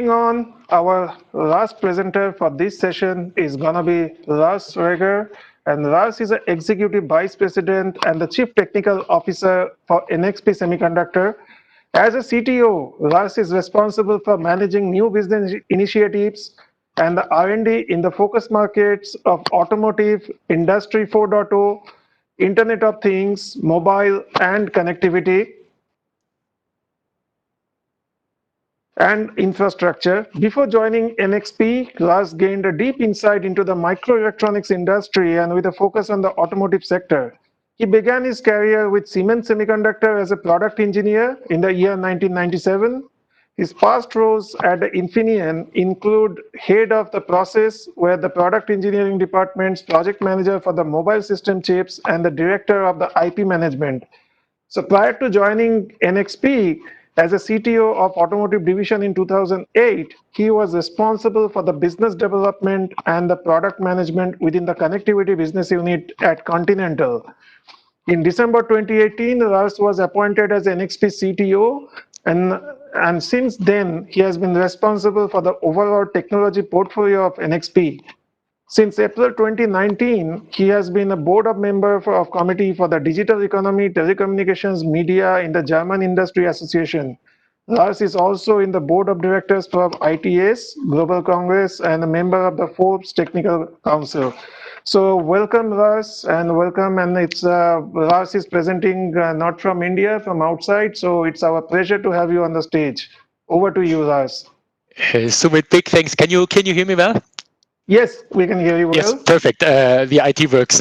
moving on, our last presenter for this session is gonna be Lars Reger, and Lars is the Executive Vice President and the Chief Technical Officer for NXP Semiconductor. As a CTO, Lars is responsible for managing new business initiatives and the R&D in the focus markets of automotive, Industry 4.0, Internet of Things, mobile, and connectivity and infrastructure. Before joining NXP, Lars gained a deep insight into the microelectronics industry and with a focus on the automotive sector. He began his career with Siemens Semiconductor as a product engineer in the year 1997. His past roles at Infineon include head of the process, where the product engineering department's project manager for the mobile system chips and the director of the IP management. So prior to joining NXP as a CTO of Automotive Division in 2008, he was responsible for the business development and the product management within the connectivity business unit at Continental. In December 2018, Lars was appointed as NXP CTO, and since then, he has been responsible for the overall technology portfolio of NXP. Since April 2019, he has been a board of member of committee for the digital economy, telecommunications, media in the German Industry Association. Lars is also in the board of directors for ITS, Global Congress, and a member of the Forbes Technical Council. So welcome, Lars, and welcome. And it's Lars is presenting not from India, from outside. So it's our pleasure to have you on the stage. Over to you, Lars. Sumit, big thanks. Can you hear me well? Yes, we can hear you well. Yes, perfect. The IT works.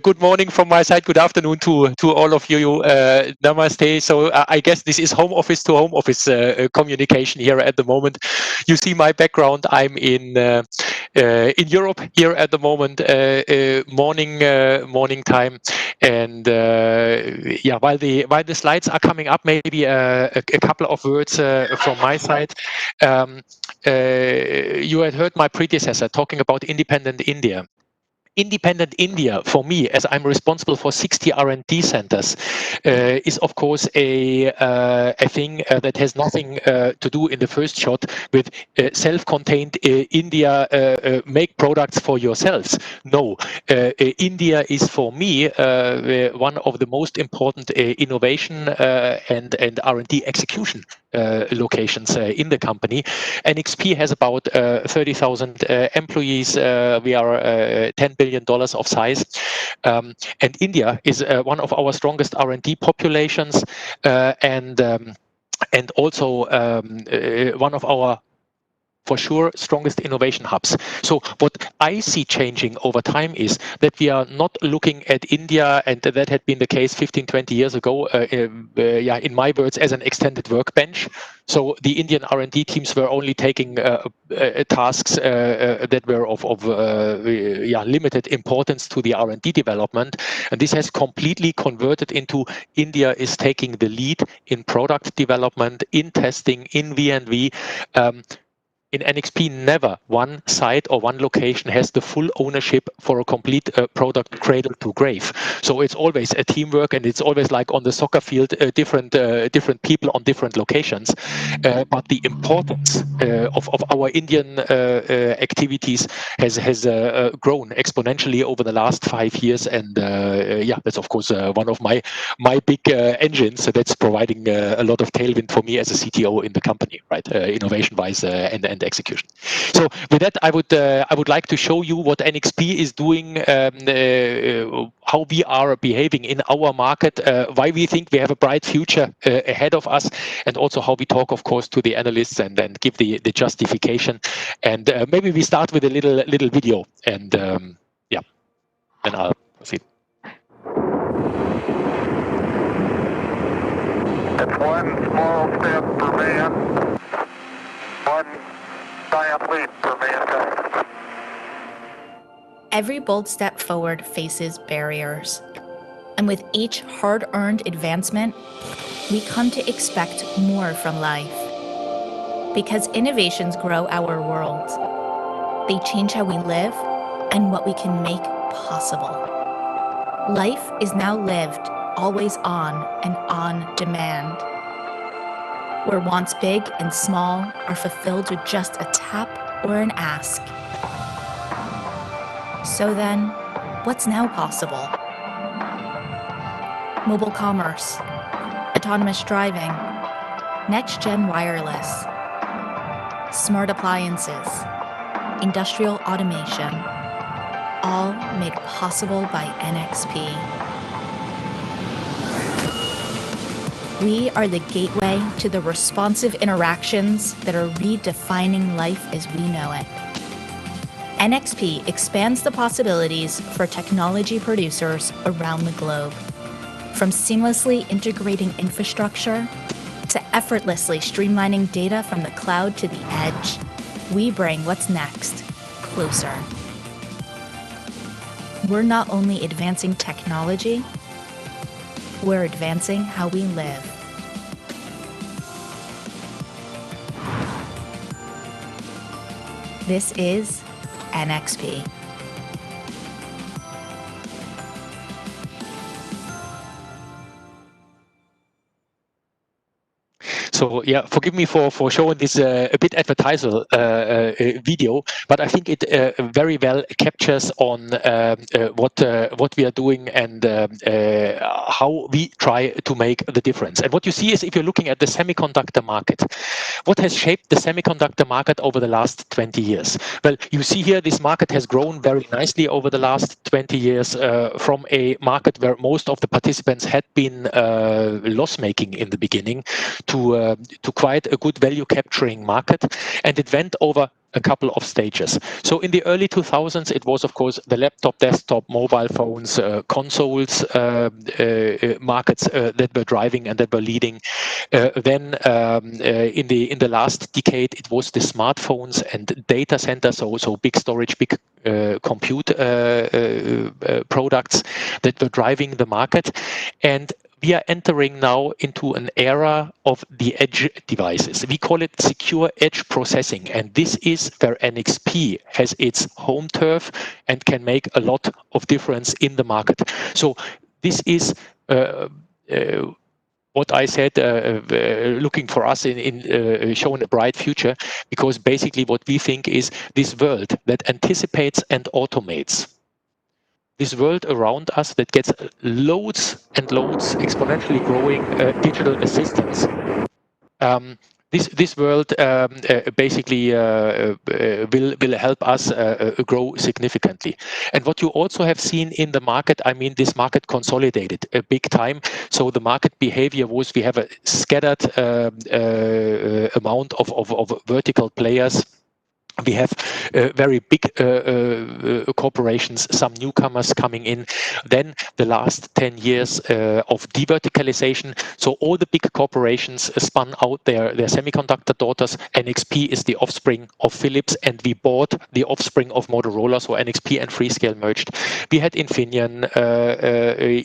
Good morning from my side. Good afternoon to all of you. Namaste. So I guess this is home office to home office communication here at the moment. You see my background. I'm in Europe here at the moment, morning time, and yeah. While the slides are coming up, maybe a couple of words from my side. You had heard my predecessor talking about independent India. Independent India, for me, as I'm responsible for 60 R&D centers, is of course a thing that has nothing to do in the first shot with self-contained India, make products for yourselves. No, India is for me one of the most important innovation and R&D execution locations in the company. NXP has about 30,000 employees. We are 10 billion of size, and India is one of our strongest R&D populations, and also one of our, for sure, strongest innovation hubs. So what I see changing over time is that we are not looking at India, and that had been the case 15, 20 years ago, in my words, as an extended workbench. So the Indian R&D teams were only taking tasks that were of limited importance to the R&D development. And this has completely converted into India is taking the lead in product development, in testing, in V&V. In NXP, never one site or one location has the full ownership for a complete product cradle to grave. So it's always a teamwork, and it's always like on the soccer field, different people on different locations. But the importance of our Indian activities has grown exponentially over the last 5 years, and that's of course one of my big engines that's providing a lot of tailwind for me as a CTO in the company, right? Innovation-wise and execution. So with that, I would like to show you what NXP is doing, how we are behaving in our market, why we think we have a bright future ahead of us, and also how we talk, of course, to the analysts and then give the justification. And maybe we start with a little video, and then I'll proceed. It's one small step for man, one giant leap for mankind. Every bold step forward faces barriers. And with each hard-earned advancement, we come to expect more from life. Because innovations grow our world. They change how we live and what we can make possible. Life is now lived always on and on demand. where wants big and small are fulfilled with just a tap or an ask. So then, what's now possible? Mobile commerce, autonomous driving, next-gen wireless, smart appliances, industrial automation, all made possible by NXP. We are the gateway to the responsive interactions that are redefining life as we know it. NXP expands the possibilities for technology producers around the globe. From seamlessly integrating infrastructure to effortlessly streamlining data from the cloud to the edge, we bring what's next closer. We're not only advancing technology, we're advancing how we live. This is NXP. So yeah, forgive me for showing this a bit advertisal video, but I think it very well captures on what we are doing and how we try to make the difference. And what you see is, if you're looking at the semiconductor market, what has shaped the semiconductor market over the last 20 years? Well, you see here this market has grown very nicely over the last 20 years from a market where most of the participants had been loss-making in the beginning to quite a good value capturing market, and it went over a couple of stages. So in the early 2000s, it was, of course, the laptop, desktop, mobile phones, consoles markets that were driving and that were leading. Then in the last decade, it was the smartphones and data centers, so big storage, big compute products that were driving the market. And we are entering now into an era of the edge devices. We call it secure edge processing. And this is where NXP has its home turf and can make a lot of difference in the market. So this is what I said, looking for us in showing a bright future, because basically what we think is this world that anticipates and automates, this world around us that gets loads and loads exponentially growing digital assistants. This world basically will help us grow significantly. And what you also have seen in the market, I mean, this market consolidated a big time. So the market behavior was, we have a scattered amount of vertical players. We have very big corporations, some newcomers coming in. Then the last 10 years of deverticalization. So all the big corporations spun out their semiconductor daughters. NXP is the offspring of Philips, and we bought the offspring of Motorola. So NXP and Freescale merged. We had Infineon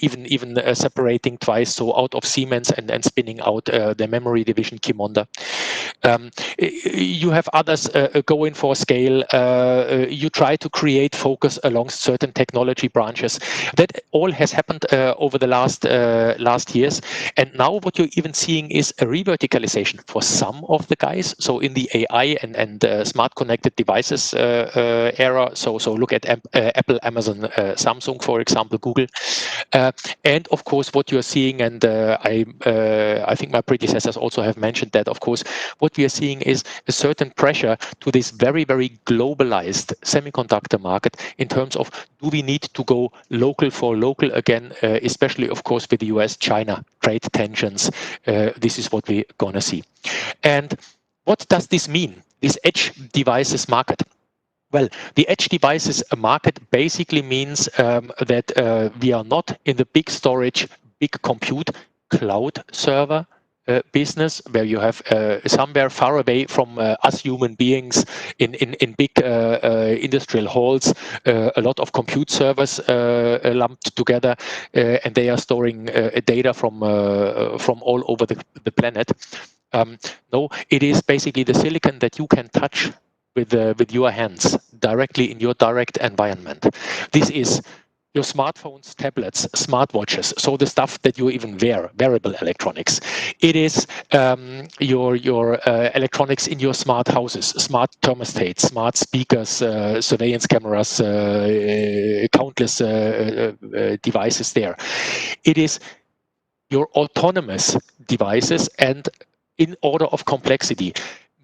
even separating twice, so out of Siemens and spinning out their memory division, Qimonda. You have others going for scale. You try to create focus along certain technology branches. That all has happened over the last years. And now what you're even seeing is a reverticalization for some of the guys. So in the AI and smart connected devices era. So look at Apple, Amazon, Samsung, for example, Google. And of course, what you're seeing, and I think my predecessors also have mentioned that, of course, what we are seeing is a certain pressure to this very, very globalized semiconductor market in terms of, do we need to go local for local again, especially, of course, with the US-China trade tensions. This is what we're going to see. And what does this mean, this edge devices market? Well, the edge devices market basically means that we are not in the big storage, big compute, cloud server business, where you have somewhere far away from us human beings in big industrial halls, a lot of compute servers lumped together, and they are storing data from all over the planet. No, it is basically the silicon that you can touch with your hands directly in your direct environment. This is your smartphones, tablets, smartwatches, so the stuff that you even wear, wearable electronics. It is your electronics in your smart houses, smart thermostats, smart speakers, surveillance cameras, countless devices there. It is your autonomous devices, and in order of complexity,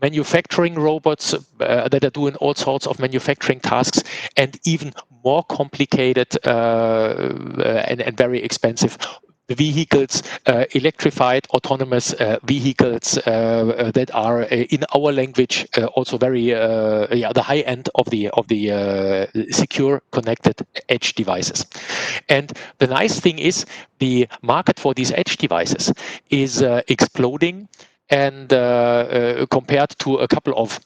manufacturing robots that are doing all sorts of manufacturing tasks, and even more complicated and very expensive vehicles, electrified autonomous vehicles that are in our language also very the high end of the secure connected edge devices. And the nice thing is the market for these edge devices is exploding, and compared to a couple of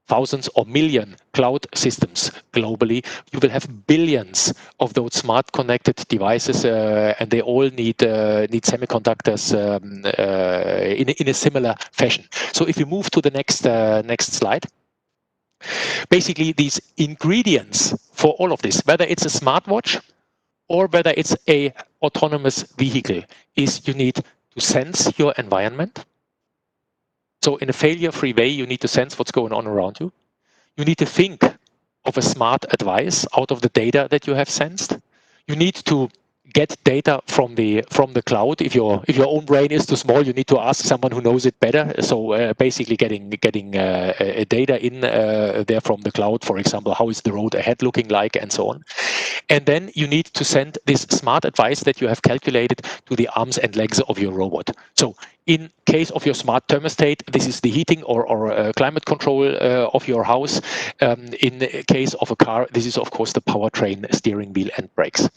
thousands or million cloud systems globally, you will have billions of those smart connected devices, and they all need semiconductors in a similar fashion. So if you move to the next slide, basically these ingredients for all of this, whether it's a smartwatch or whether it's a autonomous vehicle, is you need to sense your environment. So in a failure-free way, you need to sense what's going on around you. You need to think of a smart advice out of the data that you have sensed. You need to get data from the cloud. If your own brain is too small, you need to ask someone who knows it better. So basically, getting data in there from the cloud. For example, how is the road ahead looking like, and so on. And then you need to send this smart advice that you have calculated to the arms and legs of your robot. So in case of your smart thermostat, this is the heating or climate control of your house. In the case of a car, this is of course the powertrain, steering wheel and brakes.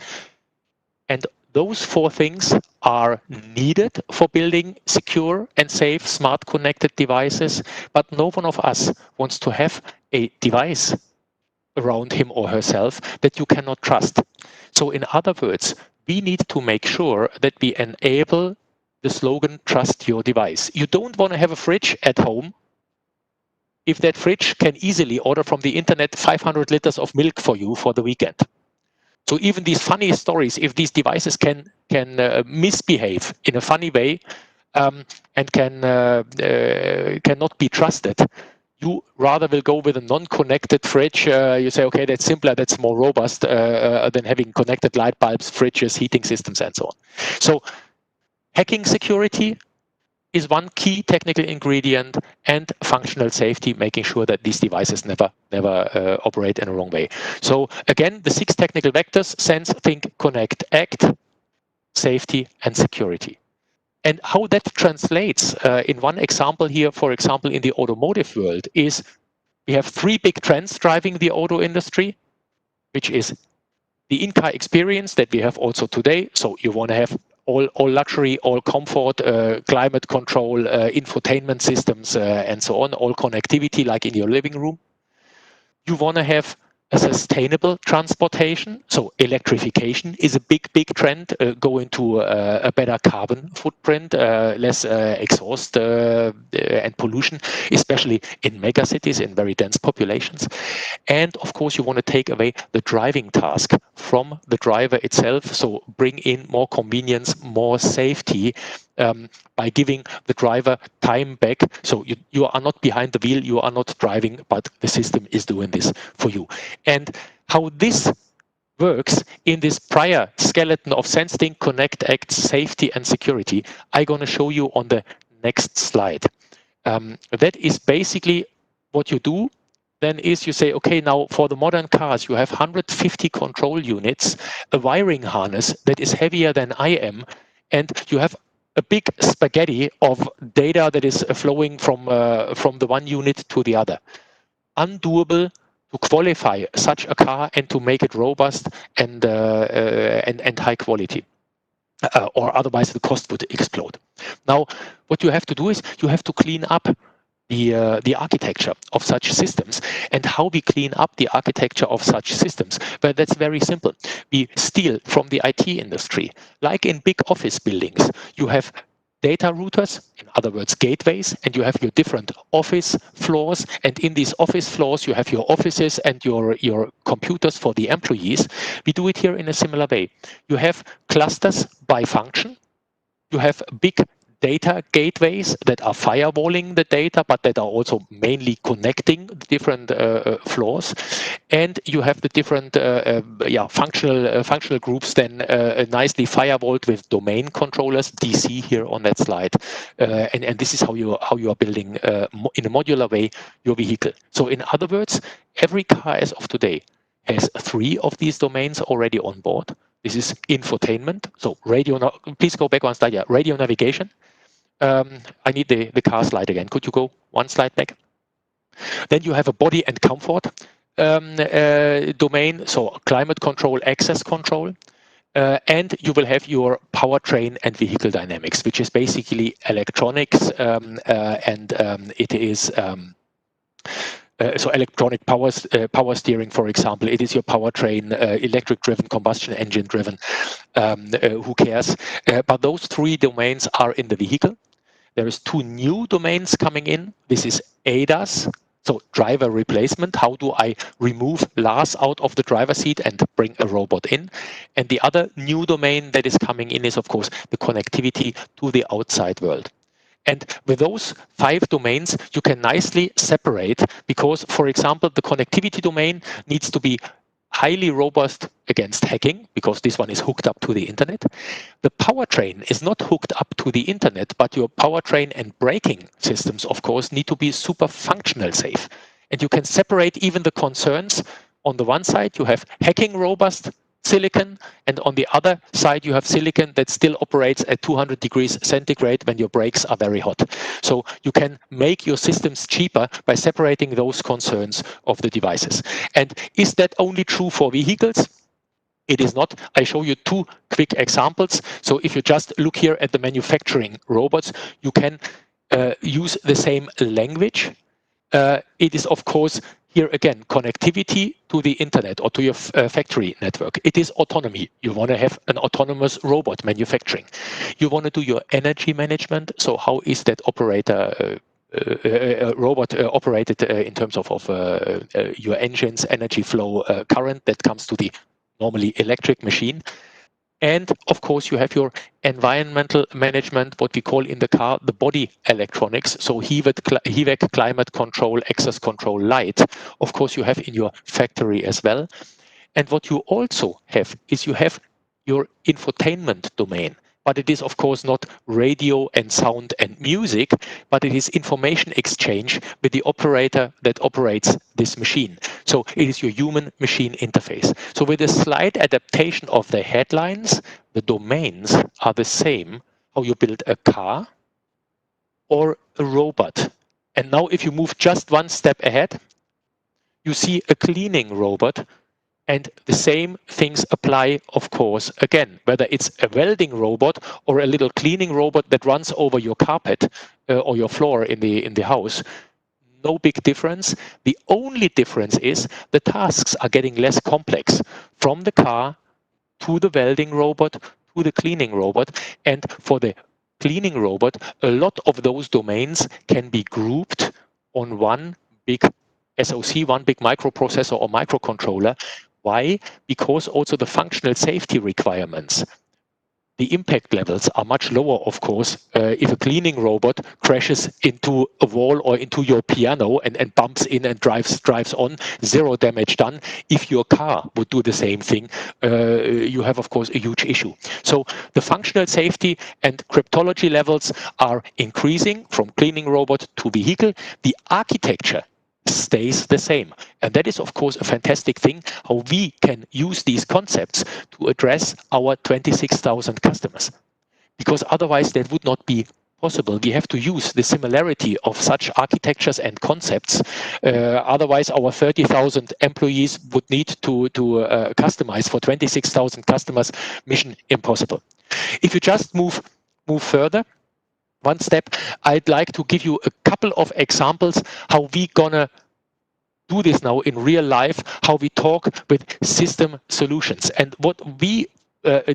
And those four things are needed for building secure and safe smart connected devices, but no one of us wants to have a device around him or herself that you cannot trust. So in other words, we need to make sure that we enable the slogan, trust your device. You don't want to have a fridge at home if that fridge can easily order from the internet 500 liters of milk for you for the weekend. So even these funny stories, if these devices can misbehave in a funny way and cannot be trusted, you rather will go with a non-connected fridge. You say, okay, that's simpler, that's more robust than having connected light bulbs, fridges, heating systems, and so on. So hacking security is one key technical ingredient, and functional safety, making sure that these devices never operate in a wrong way. So again, the 6 technical vectors: sense, think, connect, act, safety, and security. And how that translates in one example here, for example, in the automotive world, is we have 3 big trends driving the auto industry, which is the in-car experience that we have also today. So you want to have all luxury, all comfort, climate control, infotainment systems, and so on, all connectivity like in your living room. You want to have a sustainable transportation. So electrification is a big trend, going to a better carbon footprint, less exhaust and pollution, especially in megacities, in very dense populations. And of course, you want to take away the driving task from the driver itself. So bring in more convenience, more safety, by giving the driver time back. So you are not behind the wheel, you are not driving, but the system is doing this for you. And how this works in this prior skeleton of sense, think, connect, act, safety, and security, I'm going to show you on the next slide. That is basically what you do. Then is you say, okay, now for the modern cars, you have 150 control units, a wiring harness that is heavier than I am, and you have a big spaghetti of data that is flowing from the one unit to the other. Undoable to qualify such a car and to make it robust and high quality. Or otherwise the cost would explode. Now, what you have to do is you have to clean up the architecture of such systems. And how we clean up the architecture of such systems? Well, that's very simple. We steal from the IT industry. Like in big office buildings, you have data routers, in other words, gateways, and you have your different office floors. And in these office floors, you have your offices and your computers for the employees. We do it here in a similar way. You have clusters by function. You have big data gateways that are firewalling the data, but that are also mainly connecting the different floors. And you have the different functional groups then nicely firewalled with domain controllers, DC here on that slide. And this is how you are building in a modular way your vehicle. So in other words, every car as of today has 3 of these domains already on board. This is infotainment. So radio, please go back one slide. Yeah, radio navigation. I need the car slide again. Could you go one slide back? Then you have a body and comfort domain. So climate control, access control. And you will have your powertrain and vehicle dynamics, which is basically electronics and it is so electronic power steering, for example, it is your powertrain, electric-driven, combustion engine-driven. Who cares? But those 3 domains are in the vehicle. There is 2 new domains coming in. This is ADAS, so driver replacement. How do I remove Lars out of the driver's seat and bring a robot in? And the other new domain that is coming in is, of course, the connectivity to the outside world. And with those 5 domains, you can nicely separate because, for example, the connectivity domain needs to be highly robust against hacking because this one is hooked up to the internet. The powertrain is not hooked up to the internet, but your powertrain and braking systems, of course, need to be super functional safe. And you can separate even the concerns. On the one side, you have hacking robust silicon, and on the other side you have silicon that still operates at 200 degrees centigrade when your brakes are very hot. So you can make your systems cheaper by separating those concerns of the devices. And is that only true for vehicles? It is not. I show you 2 quick examples. So if you just look here at the manufacturing robots, you can use the same language. It is, of course, here again, connectivity to the internet or to your factory network. It is autonomy. You want to have an autonomous robot manufacturing. You want to do your energy management. So how is that operator robot operated in terms of your engines, energy flow, current that comes to the normally electric machine. And of course, you have your environmental management, what we call in the car, the body electronics. So HVAC, climate control, access control, light. Of course, you have in your factory as well. And what you also have is you have your infotainment domain. But it is, of course, not radio and sound and music, but it is information exchange with the operator that operates this machine. So it is your human-machine interface. So with a slight adaptation of the headlines, the domains are the same, how you build a car or a robot. And now if you move just one step ahead, you see a cleaning robot. And the same things apply, of course, again, whether it's a welding robot or a little cleaning robot that runs over your carpet or your floor in the house. No big difference. The only difference is the tasks are getting less complex from the car to the welding robot to the cleaning robot. And for the cleaning robot, a lot of those domains can be grouped on one big SoC, one big microprocessor or microcontroller. Why? Because also the functional safety requirements, the impact levels are much lower, of course, if a cleaning robot crashes into a wall or into your piano and bumps in and drives on, 0 damage done. If your car would do the same thing, you have, of course, a huge issue. So the functional safety and cryptology levels are increasing from cleaning robot to vehicle. The architecture stays the same. And that is, of course, a fantastic thing, how we can use these concepts to address our 26,000 customers. Because otherwise that would not be possible. We have to use the similarity of such architectures and concepts. Otherwise, our 30,000 employees would need to customize for 26,000 customers. Mission impossible. If you just move further, one step, I'd like to give you a couple of examples how we gonna do this now in real life, how we talk with system solutions. And what we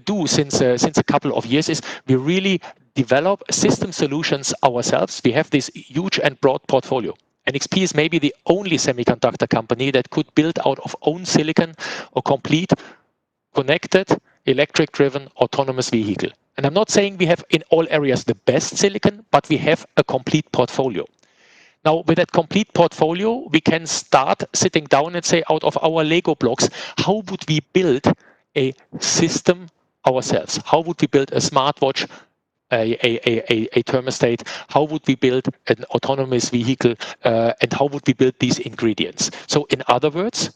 do since a couple of years is we really develop system solutions ourselves. We have this huge and broad portfolio. NXP is maybe the only semiconductor company that could build out of own silicon a complete connected, electric-driven, autonomous vehicle. And I'm not saying we have in all areas the best silicon, but we have a complete portfolio. Now, with that complete portfolio, we can start sitting down and say, out of our Lego blocks, how would we build a system ourselves? How would we build a smartwatch, a thermostat? How would we build an autonomous vehicle? And how would we build these ingredients? So in other words,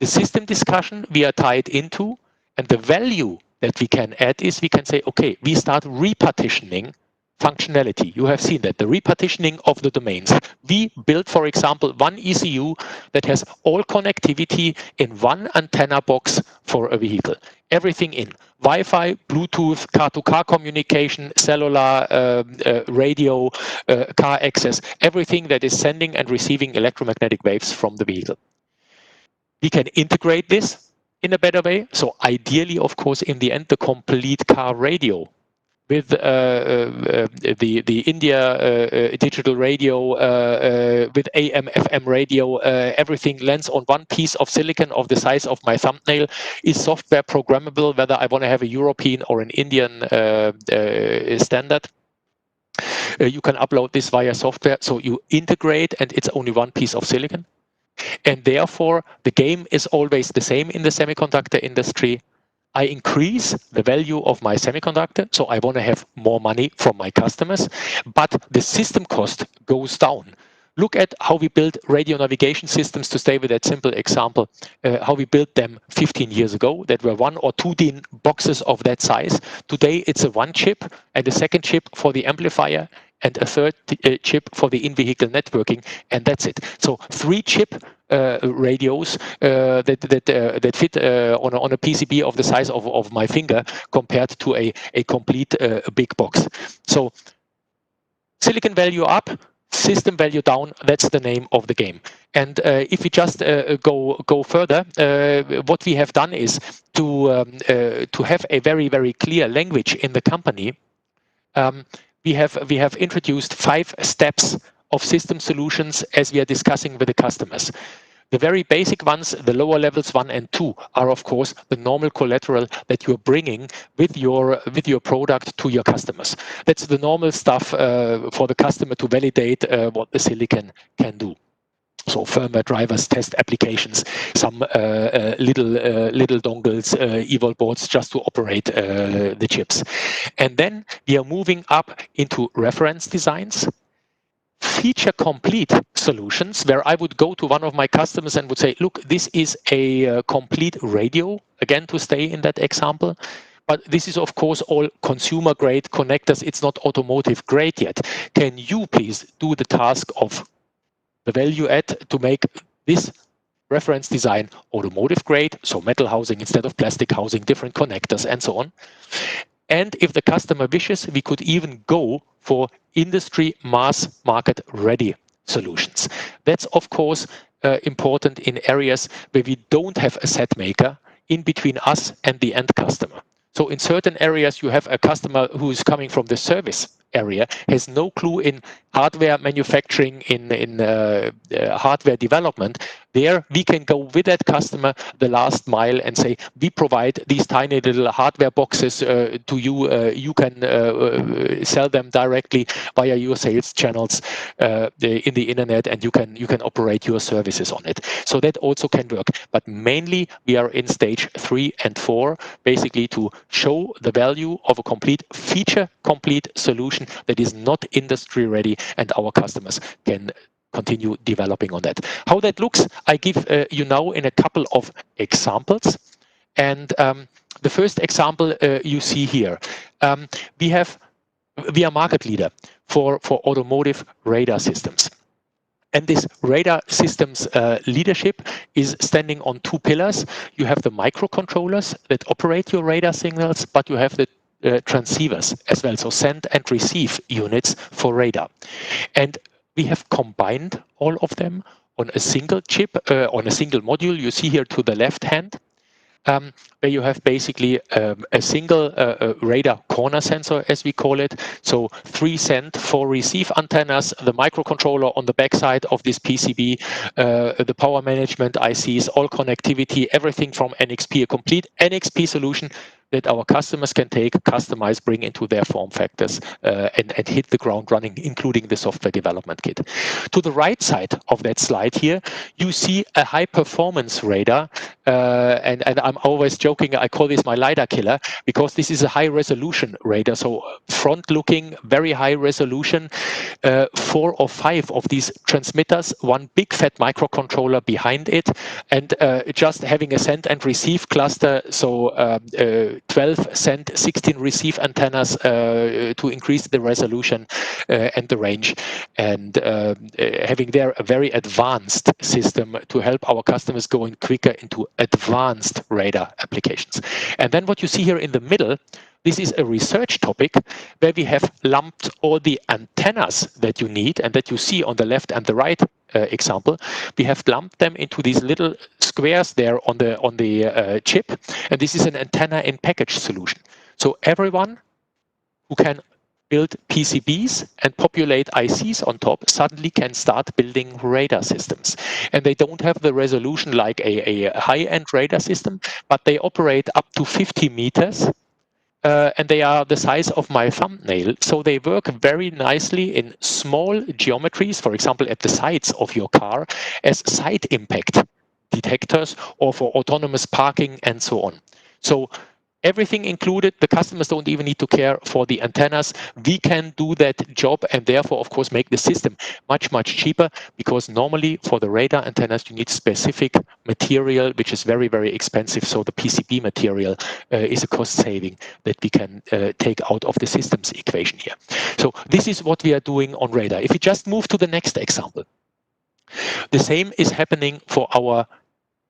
the system discussion we are tied into, and the value that we can add is we can say, okay, we start repartitioning functionality. You have seen that, the repartitioning of the domains. We build, for example, one ECU that has all connectivity in one antenna box for a vehicle. Everything in Wi-Fi, Bluetooth, car-to-car communication, cellular, radio, car access, everything that is sending and receiving electromagnetic waves from the vehicle. We can integrate this in a better way. So ideally, of course, in the end, the complete car radio with the India digital radio, with AM, FM radio, everything lands on one piece of silicon of the size of my thumbnail, is software programmable, whether I want to have a European or an Indian standard. You can upload this via software, so you integrate and it's only one piece of silicon. And therefore, the game is always the same in the semiconductor industry. I increase the value of my semiconductor, so I want to have more money from my customers, but the system cost goes down. Look at how we built radio navigation systems, to stay with that simple example, how we built them 15 years ago, that were 1 or 2 DIN boxes of that size. Today, it's a one chip and a second chip for the amplifier and a third chip for the in-vehicle networking, and that's it. So 3 chip radios that fit on a PCB of the size of my finger, compared to a complete big box. So silicon value up, system value down, that's the name of the game. And if we just go further, what we have done is to have a very, very clear language in the company. We have introduced 5 steps of system solutions as we are discussing with the customers. The very basic ones, the lower levels 1 and 2, are of course the normal collateral that you're bringing with your product to your customers. That's the normal stuff for the customer to validate what the silicon can do. So firmware drivers, test applications, some little dongles, eval boards just to operate the chips. And then we are moving up into reference designs, feature complete solutions, where I would go to one of my customers and would say, look, this is a complete radio, again, to stay in that example. But this is, of course, all consumer grade connectors. It's not automotive grade yet. Can you please do the task of the value add to make this reference design automotive grade, so metal housing instead of plastic housing, different connectors, and so on. And if the customer wishes, we could even go for industry mass market ready solutions. That's, of course, important in areas where we don't have a set maker in between us and the end customer. So in certain areas, you have a customer who is coming from the service area, has no clue in hardware manufacturing, in hardware development. There we can go with that customer the last mile and say, we provide these tiny little hardware boxes to you. You can sell them directly via your sales channels in the internet, and you can operate your services on it. So that also can work. But mainly we are in stage 3 and 4, basically to show the value of a complete feature complete solution that is not industry ready, and our customers can continue developing on that. How that looks, I give you now in a couple of examples. And the first example you see here. We are market leader for automotive radar systems. And this radar systems leadership is standing on 2 pillars. You have the microcontrollers that operate your radar signals, but you have the transceivers as well, so send and receive units for radar. And we have combined all of them on a single chip, on a single module. You see here to the left hand. where you have basically a single radar corner sensor, as we call it. So 3 send, 4 receive antennas, the microcontroller on the backside of this PCB, the power management ICs, all connectivity, everything from NXP, a complete NXP solution that our customers can take, customize, bring into their form factors, and hit the ground running, including the software development kit. To the right side of that slide here, you see a high performance radar, and I'm always joking, I call this my LiDAR killer, because this is a high resolution radar, so front looking, very high resolution, 4 or 5 of these transmitters, one big fat microcontroller behind it, and just having a send and receive cluster, so 12 send, 16 receive antennas to increase the resolution and the range, and having there a very advanced system to help our customers going quicker into advanced radar applications. And then what you see here in the middle, this is a research topic where we have lumped all the antennas that you need and that you see on the left and the right example. We have lumped them into these little squares there on the chip, and this is an antenna in package solution. So everyone who can build PCBs and populate ICs on top suddenly can start building radar systems. And they don't have the resolution like a high-end radar system, but they operate up to 50 meters. And they are the size of my thumbnail. So they work very nicely in small geometries, for example, at the sides of your car as side impact detectors or for autonomous parking and so on. So everything included, the customers don't even need to care for the antennas. We can do that job and therefore, of course, make the system much, much cheaper, because normally for the radar antennas, you need specific material, which is very, very expensive. So the PCB material is a cost saving that we can take out of the systems equation here. So this is what we are doing on radar. If we just move to the next example, the same is happening for our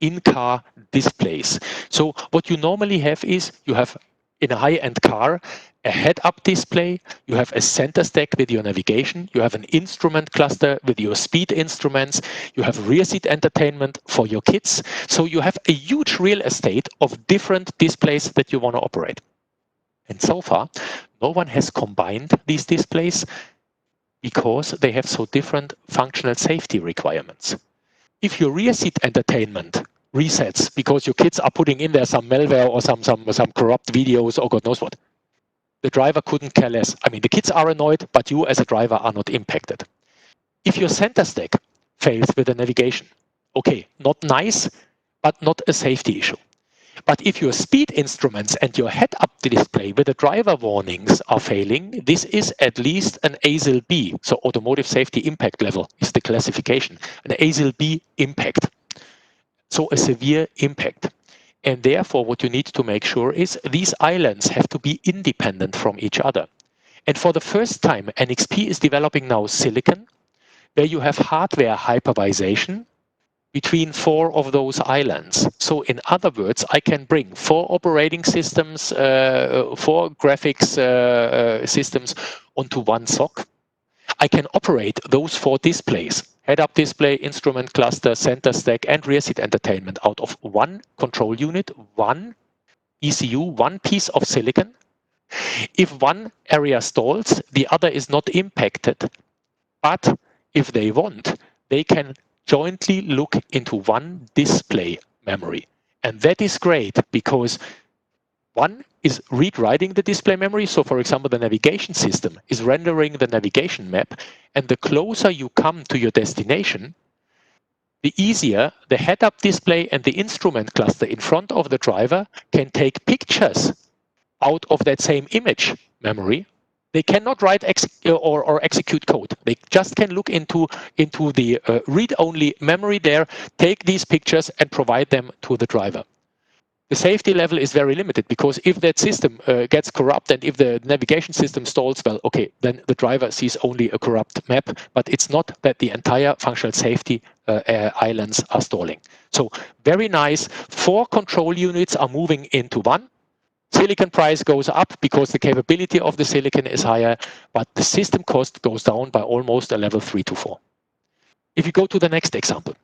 in-car displays. So what you normally have is you have in a high-end car a head-up display, you have a center stack with your navigation, you have an instrument cluster with your speed instruments, you have rear seat entertainment for your kids. So you have a huge real estate of different displays that you want to operate. And so far, no one has combined these displays because they have so different functional safety requirements. If your rear seat entertainment resets because your kids are putting in there some malware or some corrupt videos or God knows what, the driver couldn't care less. I mean, the kids are annoyed, but you as a driver are not impacted. If your center stack fails with the navigation, okay, not nice, but not a safety issue. But if your speed instruments and your head-up display with the driver warnings are failing, this is at least an ASIL B. So automotive safety impact level is the classification, an ASIL B impact. So a severe impact. And therefore, what you need to make sure is these islands have to be independent from each other. And for the first time, NXP is developing now silicon, where you have hardware hypervisation between 4 of those islands. So in other words, I can bring 4 operating systems, 4 graphics systems onto one SoC. I can operate those 4 displays, head-up display, instrument cluster, center stack, and rear seat entertainment out of one control unit, one ECU, one piece of silicon. If one area stalls, the other is not impacted. But if they want, they can jointly look into one display memory. And that is great because one is read-writing the display memory. So for example, the navigation system is rendering the navigation map. And the closer you come to your destination, the easier the head-up display and the instrument cluster in front of the driver can take pictures out of that same image memory. They cannot write or execute code. They just can look into the read-only memory there, take these pictures and provide them to the driver. The safety level is very limited because if that system gets corrupt and if the navigation system stalls, well, okay, then the driver sees only a corrupt map, but it's not that the entire functional safety islands are stalling. So very nice. 4 control units are moving into one. Silicon price goes up because the capability of the silicon is higher, but the system cost goes down by almost a level 3 to 4. If you go to the next example,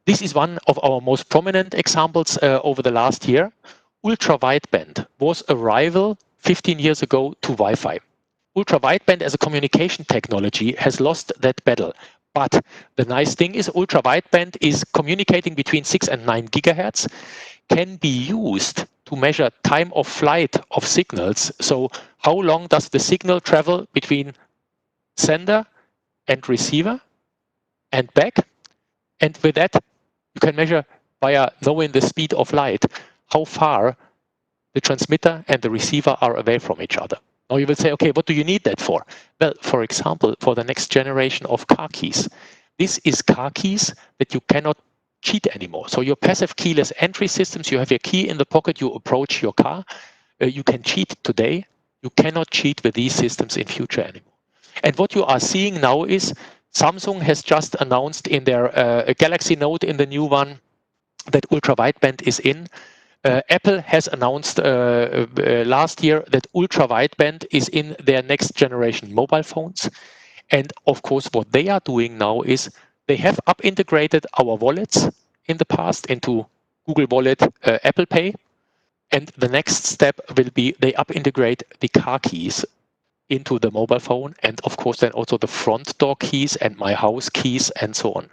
This is one of our most prominent examples over the last year. Ultra-wideband was a rival 15 years ago to Wi-Fi. Ultra-wideband as a communication technology has lost that battle. But the nice thing is ultra-wideband is communicating between 6 and 9 gigahertz, can be used to measure time of flight of signals. So how long does the signal travel between sender and receiver and back? And with that, you can measure via knowing the speed of light, how far the transmitter and the receiver are away from each other. Now you will say, okay, what do you need that for? Well, for example, for the next generation of car keys. This is car keys that you cannot cheat anymore. So your passive keyless entry systems, you have your key in the pocket, you approach your car, you can cheat today. You cannot cheat with these systems in future anymore. And what you are seeing now is Samsung has just announced in their Galaxy Note, in the new one, that ultra-wideband is in. Apple has announced last year that ultra-wideband is in their next generation mobile phones. And of course, what they are doing now is they have up integrated our wallets in the past into Google Wallet, Apple Pay. And the next step will be they up integrate the car keys into the mobile phone, and of course then also the front door keys and my house keys and so on.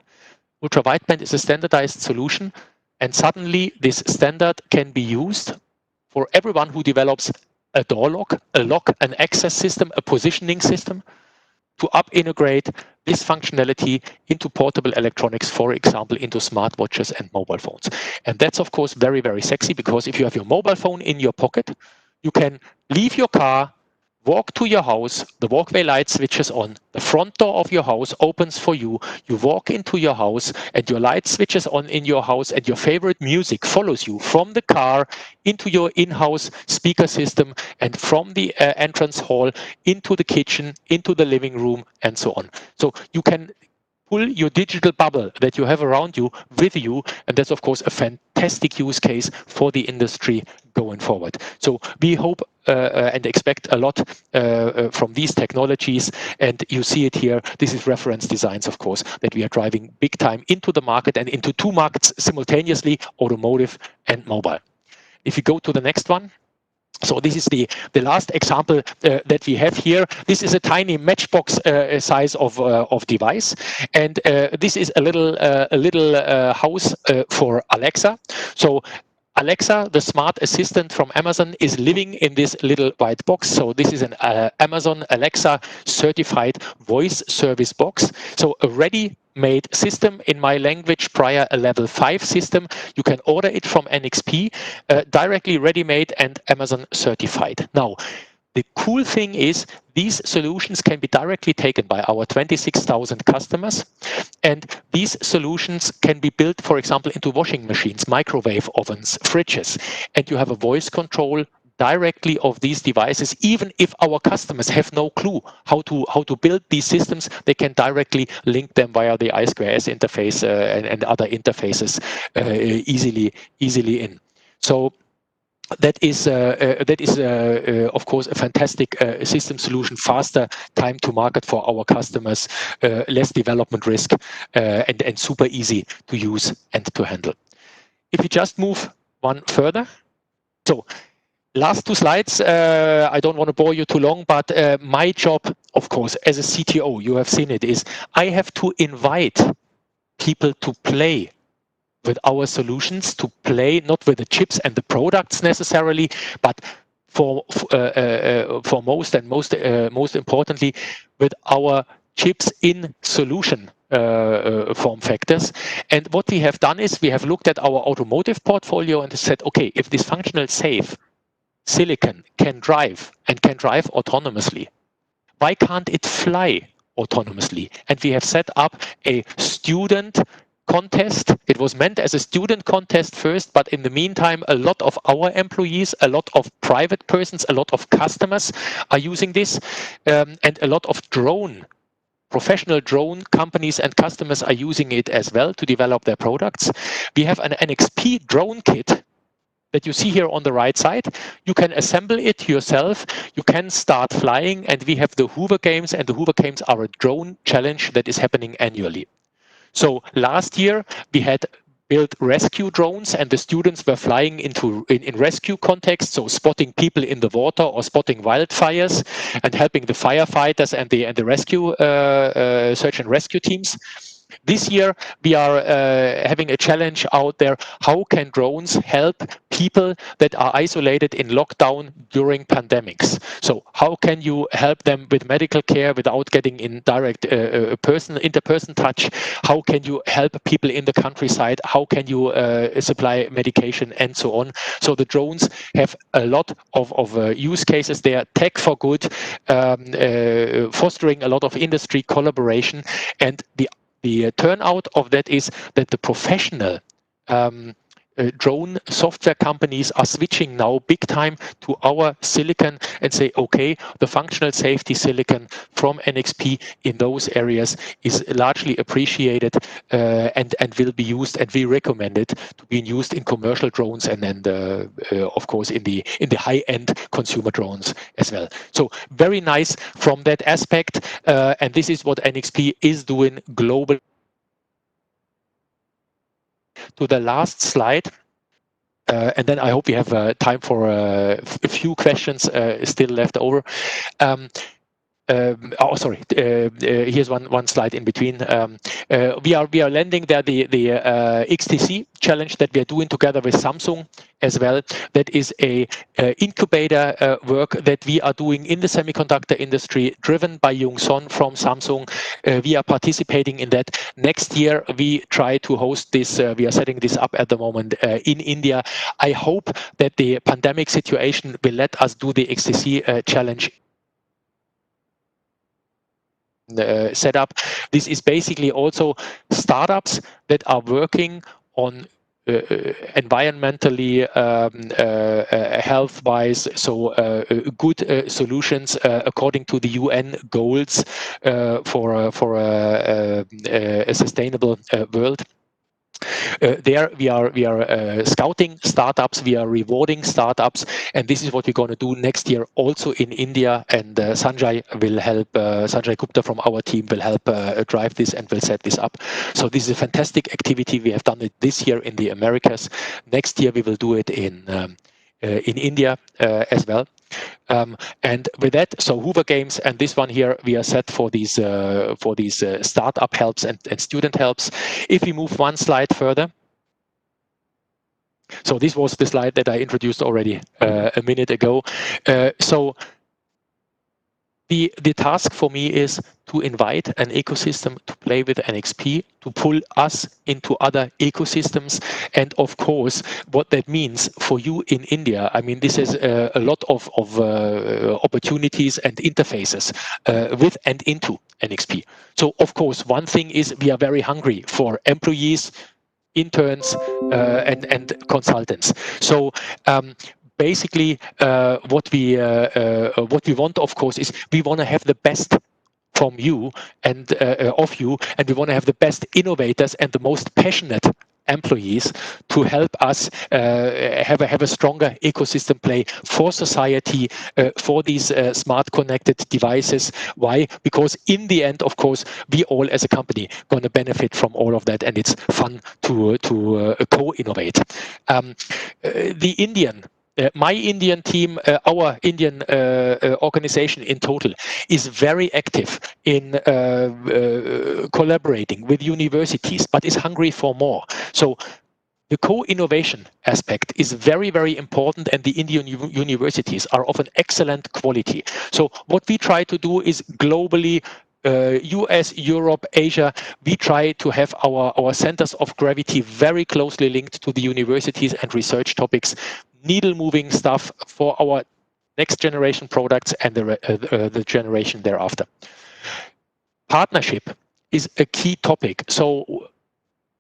Ultra-wideband is a standardized solution, and suddenly this standard can be used for everyone who develops a door lock, an access system, a positioning system, to up integrate this functionality into portable electronics, for example, into smartwatches and mobile phones. And that's of course very, very sexy, because if you have your mobile phone in your pocket, you can leave your car, walk to your house, the walkway light switches on, the front door of your house opens for you, you walk into your house and your light switches on in your house, and your favorite music follows you from the car into your in-house speaker system, and from the entrance hall into the kitchen, into the living room, and so on. So you can pull your digital bubble that you have around you with you, and that's of course a fantastic use case for the industry going forward. So we hope and expect a lot from these technologies, and you see it here. This is reference designs, of course, that we are driving big time into the market and into two markets simultaneously, automotive and mobile. If you go to the next one. So this is the last example that we have here. This is a tiny matchbox size of device, and this is a little house for Alexa. So Alexa, the smart assistant from Amazon, is living in this little white box. So this is an Amazon Alexa certified voice service box. So a ready-made system, in my language, prior a level 5 system. You can order it from NXP, directly ready-made and Amazon certified. Now, the cool thing is these solutions can be directly taken by our 26,000 customers, and these solutions can be built, for example, into washing machines, microwave ovens, fridges, and you have a voice control directly of these devices. Even if our customers have no clue how to build these systems, they can directly link them via the I2S interface and other interfaces easily in. So that is of course a fantastic system solution, faster time to market for our customers, less development risk, and super easy to use and to handle. If you just move one further. So last two slides, I don't want to bore you too long, but my job, of course, as a CTO, you have seen it, is I have to invite people to play with our solutions, to play not with the chips and the products necessarily, but for most importantly, with our chips in solution form factors. And what we have done is we have looked at our automotive portfolio and said, okay, if this functional safe silicon can drive and can drive autonomously, why can't it fly autonomously? And we have set up a student contest. It was meant as a student contest first, but in the meantime, a lot of our employees, a lot of private persons, a lot of customers are using this, and a lot of professional drone companies and customers are using it as well to develop their products. We have an NXP drone kit that you see here on the right side. You can assemble it yourself. You can start flying, and we have the Hoover Games, and the Hoover Games are a drone challenge that is happening annually. So last year we had built rescue drones, and the students were flying in rescue context, so spotting people in the water or spotting wildfires and helping the firefighters and the rescue search and rescue teams. This year, we are having a challenge out there. How can drones help people that are isolated in lockdown during pandemics? So how can you help them with medical care without getting in direct interperson touch? How can you help people in the countryside? How can you supply medication and so on? So the drones have a lot of use cases. They are tech for good, fostering a lot of industry collaboration, and the turnout of that is that the professional drone software companies are switching now big time to our silicon and say, okay, the functional safety silicon from NXP in those areas is largely appreciated and will be used, and we recommend it to be used in commercial drones and then of course in the high-end consumer drones as well. So very nice from that aspect, and this is what NXP is doing globally. To the last slide, and then I hope we have time for a few questions still left over. Sorry. Here's one slide in between. We are landing there the XTC challenge that we are doing together with Samsung as well. That is a incubator work that we are doing in the semiconductor industry, driven by Jung Son from Samsung. We are participating in that. Next year, we try to host this. We are setting this up at the moment in India. I hope that the pandemic situation will let us do the XTC challenge setup. This is basically also startups that are working on environmentally, health-wise, so good solutions according to the UN goals for a sustainable world. There we are scouting startups, we are rewarding startups, and this is what we're going to do next year also in India. And Sanjay will help, Sanjay Gupta from our team will help drive this and will set this up. So this is a fantastic activity. We have done it this year in the Americas. Next year we will do it in India as well. And with that, so Hoover Games and this one here, we are set for these startup helps and student helps. If we move one slide further. So this was the slide that I introduced already a minute ago. So the task for me is to invite an ecosystem to play with NXP, to pull us into other ecosystems. And of course, what that means for you in India, I mean, this is a lot of opportunities and interfaces with and into NXP. So of course, one thing is we are very hungry for employees, interns, and consultants. So basically, what we want, of course, is we want to have the best from you and of you, and we want to have the best innovators and the most passionate employees to help us have a stronger ecosystem play for society, for these smart connected devices. Why? Because in the end, of course, we all as a company going to benefit from all of that, and it's fun to co-innovate. The Indian my Indian team, our Indian organization in total, is very active in collaborating with universities, but is hungry for more. So the co-innovation aspect is very, very important, and the Indian universities are of an excellent quality. So what we try to do is globally, US, Europe, Asia, we try to have our centers of gravity very closely linked to the universities and research topics, needle-moving stuff for our next generation products and the generation thereafter. Partnership is a key topic. So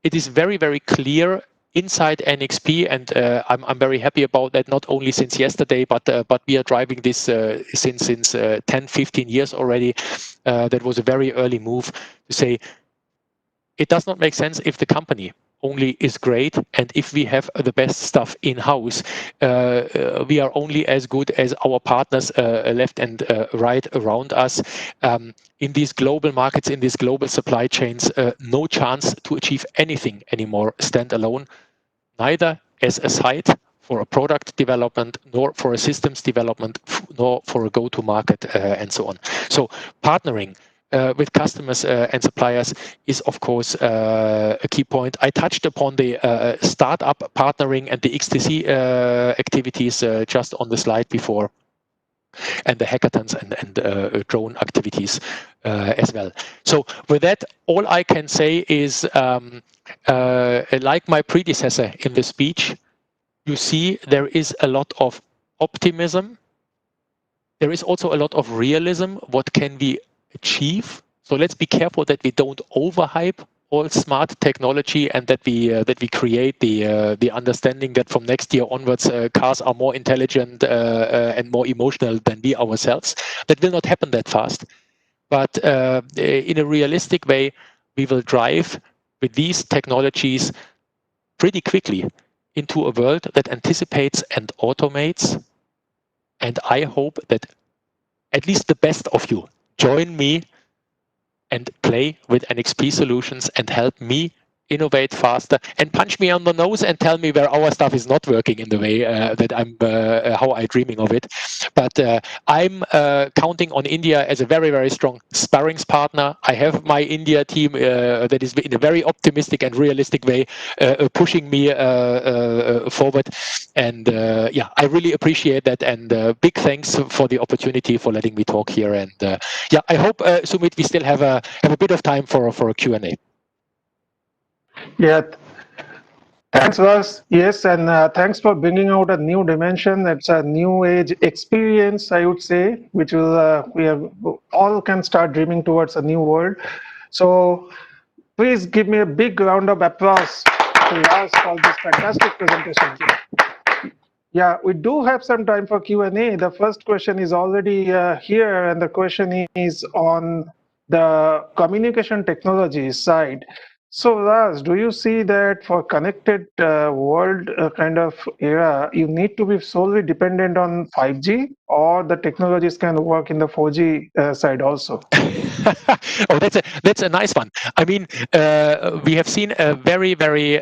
it is very, very clear inside NXP, and I'm very happy about that, not only since yesterday, but we are driving this since 10, 15 years already. That was a very early move to say, it does not make sense if the company only is great, and if we have the best stuff in-house, we are only as good as our partners left and right around us. In these global markets, in these global supply chains, no chance to achieve anything anymore standalone, neither as a site for a product development, nor for a systems development, nor for a go-to-market, and so on. So partnering with customers and suppliers is, of course, a key point. I touched upon the startup partnering and the XTC activities just on the slide before, and the hackathons and drone activities as well. So with that, all I can say is, like my predecessor in the speech, you see there is a lot of optimism. There is also a lot of realism. What can we achieve? So let's be careful that we don't overhype all smart technology, and that we create the understanding that from next year onwards cars are more intelligent and more emotional than we ourselves. That will not happen that fast. But in a realistic way, we will drive with these technologies pretty quickly into a world that anticipates and automates. And I hope that at least the best of you join me and play with NXP solutions and help me innovate faster, and punch me on the nose and tell me where our stuff is not working in the way that I'm how I'm dreaming of it. But I'm counting on India as a very, very strong sparrings partner. I have my India team that is in a very optimistic and realistic way pushing me forward. And yeah, I really appreciate that, and big thanks for the opportunity for letting me talk here. And yeah, I hope Sumit, we still have a bit of time for a Q&A. Yeah, thanks, Lars. Yes, and thanks for bringing out a new dimension. It's a new age experience, I would say, which will we have, all can start dreaming towards a new world. So please give me a big round of applause to Lars for this fantastic presentation. Yeah, we do have some time for Q&A. The first question is already here, and the question is on the communication technology side. So, Raj, do you see that for connected world kind of era, you need to be solely dependent on 5G, or the technologies can work in the 4G side also? Oh, that's a nice one. I mean, we have seen a very, very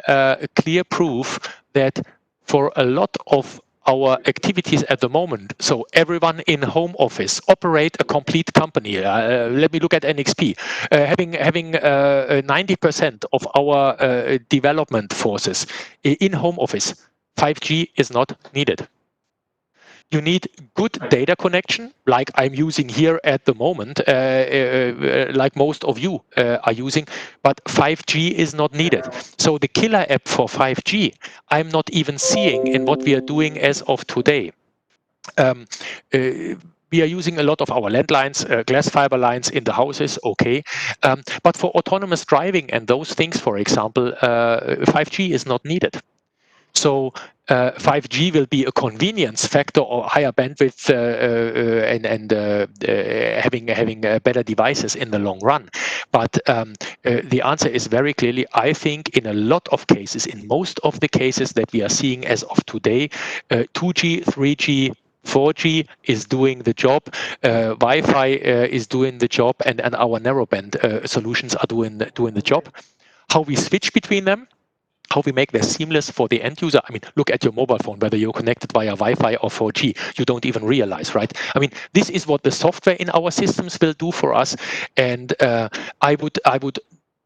clear proof that for a lot of our activities at the moment, so everyone in home office operate a complete company. Let me look at NXP. Having 90% of our development forces in home office, 5G is not needed. You need good data connection, like I'm using here at the moment, like most of you are using, but 5G is not needed. So the killer app for 5G, I'm not even seeing in what we are doing as of today. We are using a lot of our landlines, glass fiber lines in the houses, okay. But for autonomous driving and those things, for example, 5G is not needed. So 5G will be a convenience factor or higher bandwidth and having better devices in the long run. But the answer is very clearly, I think in a lot of cases, in most of the cases that we are seeing as of today, 2G, 3G, 4G is doing the job, Wi-Fi is doing the job, and our narrowband solutions are doing the job. How we switch between them, how we make this seamless for the end user. I mean, look at your mobile phone, whether you're connected via Wi-Fi or 4G, you don't even realize, right? I mean, this is what the software in our systems will do for us. And I would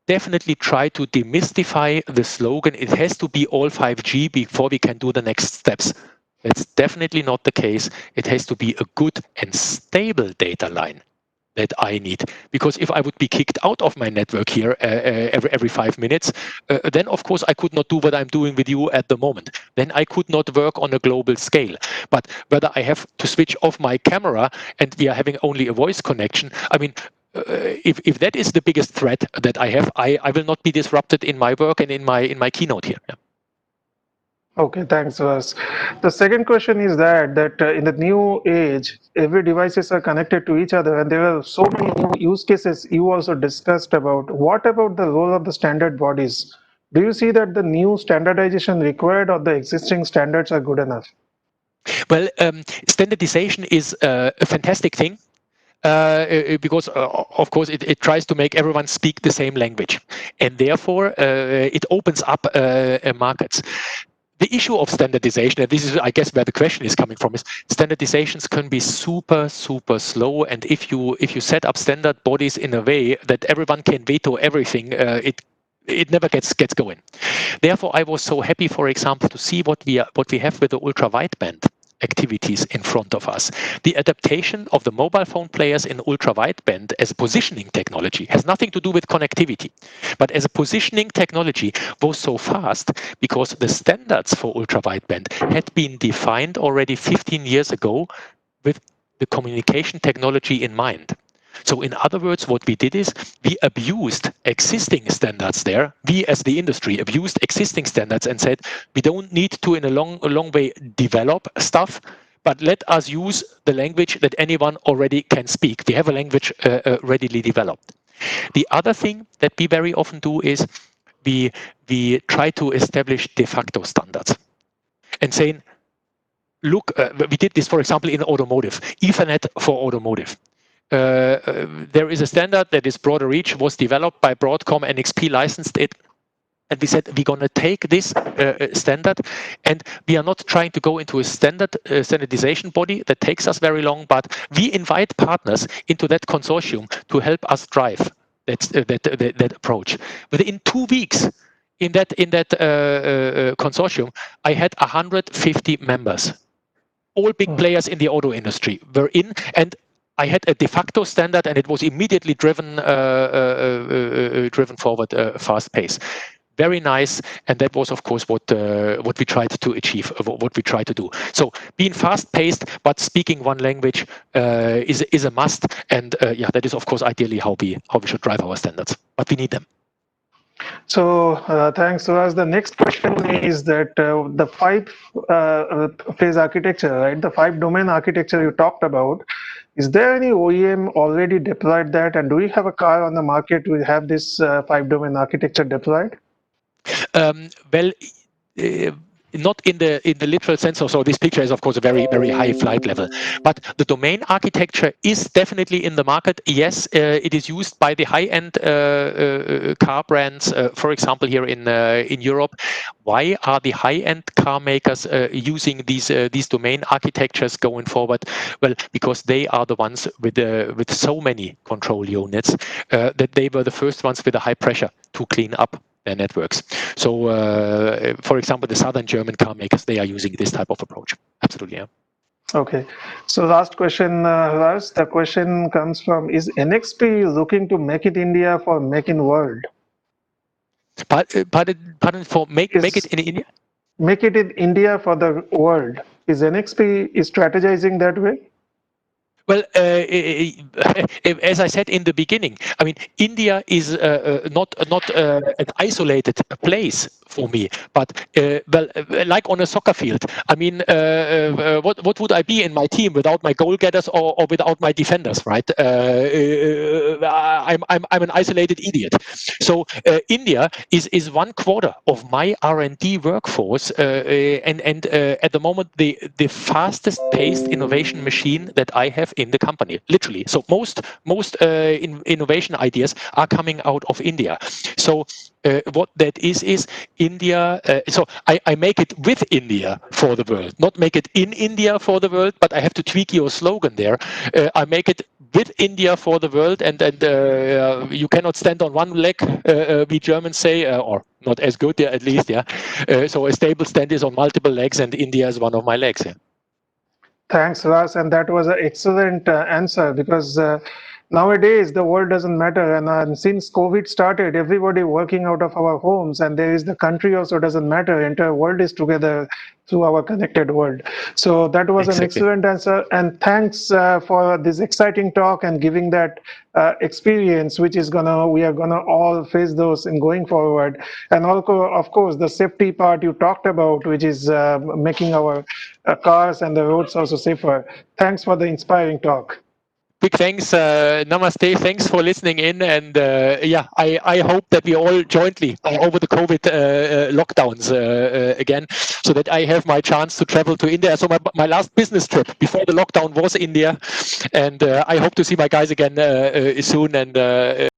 definitely try to demystify the slogan, it has to be all 5G before we can do the next steps. That's definitely not the case. It has to be a good and stable data line that I need. Because if I would be kicked out of my network here every 5 minutes, then of course I could not do what I'm doing with you at the moment. Then I could not work on a global scale. But whether I have to switch off my camera and we are having only a voice connection, I mean, if that is the biggest threat that I have, I will not be disrupted in my work and in my keynote here. Yeah. Okay, thanks, Vas. The second question is that in the new age, every devices are connected to each other, and there are so many new use cases you also discussed about. What about the role of the standard bodies Do you see that the new standardization required or the existing standards are good enough? Well, standardization is a fantastic thing. Because of course it tries to make everyone speak the same language, and therefore it opens up markets. The issue of standardization, and this is, I guess, where the question is coming from, is standardizations can be super, super slow. And if you set up standard bodies in a way that everyone can veto everything, it never gets going. Therefore, I was so happy, for example, to see what we have with the ultra wideband activities in front of us. The adaptation of the mobile phone players in ultra wideband as a positioning technology has nothing to do with connectivity, but as a positioning technology was so fast because the standards for ultra wideband had been defined already 15 years ago with the communication technology in mind. So in other words, what we did is we abused existing standards there. We as the industry abused existing standards and said, we don't need to in a long way develop stuff, but let us use the language that anyone already can speak. We have a language readily developed. The other thing that we very often do is we try to establish de facto standards and saying, look, we did this, for example, in automotive, Ethernet for automotive. There is a standard that is broader reach, was developed by Broadcom, NXP licensed it. And we said, we're going to take this standard, and we are not trying to go into a standardization body that takes us very long, but we invite partners into that consortium to help us drive that approach. Within 2 weeks, in that consortium, I had 150 members. All big players in the auto industry were in, and I had a de facto standard, and it was immediately driven forward fast pace. Very nice, and that was, of course, what we tried to achieve, what we tried to do. So being fast-paced but speaking one language is a must, and yeah, that is, of course, ideally how we should drive our standards. But we need them. So thanks, Raj. The next question is that the phase architecture, right? The 5-domain architecture you talked about. Is there any OEM already deployed that, and do you have a car on the market will have this 5-domain architecture deployed? Well, not in the literal sense. So this picture is, of course, a very, very high flight level. But the domain architecture is definitely in the market. Yes, it is used by the high-end car brands, for example, here in Europe. Why are the high-end car makers using these domain architectures going forward? Well, because they are the ones with so many control units that they were the first ones with a high pressure to clean up their networks. So, for example, the southern German car makers, they are using this type of approach. Absolutely, yeah. Okay. So last question, Lars. The question comes from, is NXP looking to make it India for make in world? Pardon, for make it in India? Make it in India for the world. Is NXP strategizing that way? Well, as I said in the beginning, I mean, India is not an isolated place for me, but well, like on a soccer field. I mean, what would I be in my team without my goal getters or without my defenders, right? I'm an isolated idiot. So India is 1/4 of my R&D workforce, and at the moment the fastest paced innovation machine that I have in the company, literally. So most innovation ideas are coming out of India. So what that is India. So I make it with India for the world, not make it in India for the world. But I have to tweak your slogan there. I make it with India for the world, and you cannot stand on one leg, we Germans say, or not as good, yeah, at least, yeah. So a stable stand is on multiple legs, and India is one of my legs. Yeah. Thanks, Lars, and that was an excellent answer, because nowadays the world doesn't matter, and since COVID started, everybody working out of our homes, and there is the country also doesn't matter. Entire world is together through our connected world. So that was an excellent answer, and thanks for this exciting talk and giving that experience, which is we are gonna all face those in going forward. And also, of course, the safety part you talked about, which is making our cars and the roads also safer. Thanks for the inspiring talk. big thanks. Namaste. Thanks for listening in. And yeah, I hope that we all jointly are over the COVID lockdowns again, so that I have my chance to travel to India. So my last business trip before the lockdown was India. And I hope to see my guys again soon. And